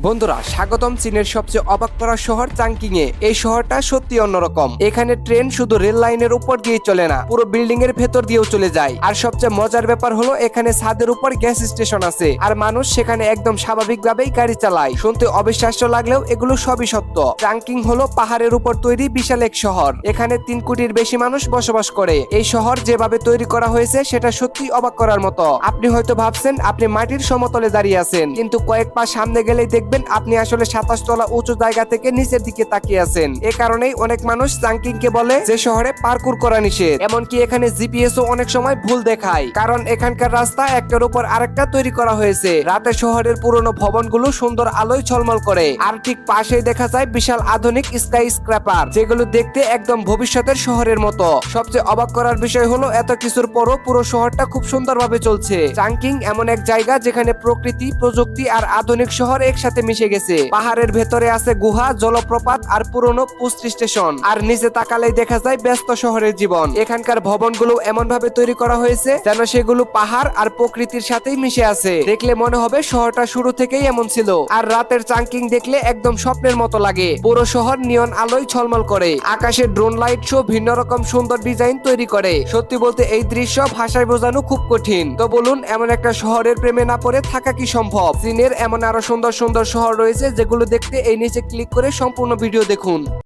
বন্ধুরা স্বাগতম চীনের সবচেয়ে অবাক করা শহর চাংকিং এ। এই শহরটা সত্যি অন্যরকম। এখানে ট্রেন শুধু রেল লাইনের উপর দিয়ে চলে না, পুরো বিল্ডিং এর ভেতর দিয়েও চলে যায়। আর সবচেয়ে মজার ব্যাপার হলো এখানে ছাদের উপর গ্যাস স্টেশন আছে, আর মানুষ সেখানে একদম স্বাভাবিকভাবেই গাড়ি চালায়। শুনতে অবিশ্বাস্য লাগলেও এগুলো সবই সত্য। চাংকিং হলো পাহাড়ের উপর তৈরি বিশাল এক শহর। এখানে 3 কোটির বেশি মানুষ বসবাস করে। এই শহর যেভাবে তৈরি করা হয়েছে সেটা সত্যি অবাক করার মতো। আপনি হয়তো ভাবছেন আপনি মাটির সমতলে দাঁড়িয়ে আছেন, কিন্তু কয়েক পা সামনে গেলেই দেখবেন আপনি আসলে 27 তলা উঁচু জায়গা থেকে নিচের দিকে তাকিয়ে আছেন। এ কারণেই অনেক মানুষ চাংকিং কে বলে যে শহরে পার্কুর করা নিষেধ। এমনকি এখানে জিপিএস ও অনেক সময় ভুল দেখায়, কারণ এখানকার রাস্তা একটার উপর আরেকটা তৈরি করা হয়েছে। রাতে শহরের পুরনো ভবনগুলো সুন্দর আলোয় ঝলমল করে, আর ঠিক পাশেই দেখা যায় বিশাল আধুনিক স্কাই স্ক্র্যাপার, যেগুলো দেখতে একদম ভবিষ্যতের শহরের মতো। সবচেয়ে অবাক করার বিষয় হলো এত কিছুর পরও পুরো শহরটা খুব সুন্দরভাবে চলছে। চাংকিং এমন এক জায়গা যেখানে প্রকৃতি, প্রযুক্তি আর আধুনিক শহর একসাথে মিশে গেছে। পাহাড়ের ভেতরে আছে গুহা, জলপ্রপাত আর পুরনো পোস্ট স্টেশন, আর নিচে তাকালেই দেখা যায় ব্যস্ত শহরের জীবন। এখানকার ভবনগুলো এমন ভাবে তৈরি করা হয়েছে যেন সেগুলো পাহাড় আর প্রকৃতির সাথেই মিশে আছে। দেখলে মনে হবে শহরটা শুরু থেকেই এমন ছিল। আর রাতের চাংকিং দেখলে একদম স্বপ্নের মতো লাগে। পুরো শহর নিয়ন আলোয় ঝলমল করে, আকাশে ড্রোন লাইট শো ভিন্ন রকম সুন্দর ডিজাইন তৈরি করে। সত্যি বলতে এই দৃশ্য ভাষায় বোঝানো খুব কঠিন। তো বলুন, এমন একটা শহরের প্রেমে না পড়ে থাকা কি সম্ভব? চীনের এমন আরো সুন্দর সুন্দর শহর রয়েছে যেগুলো দেখতে এই নিচে ক্লিক করে সম্পূর্ণ ভিডিও দেখুন।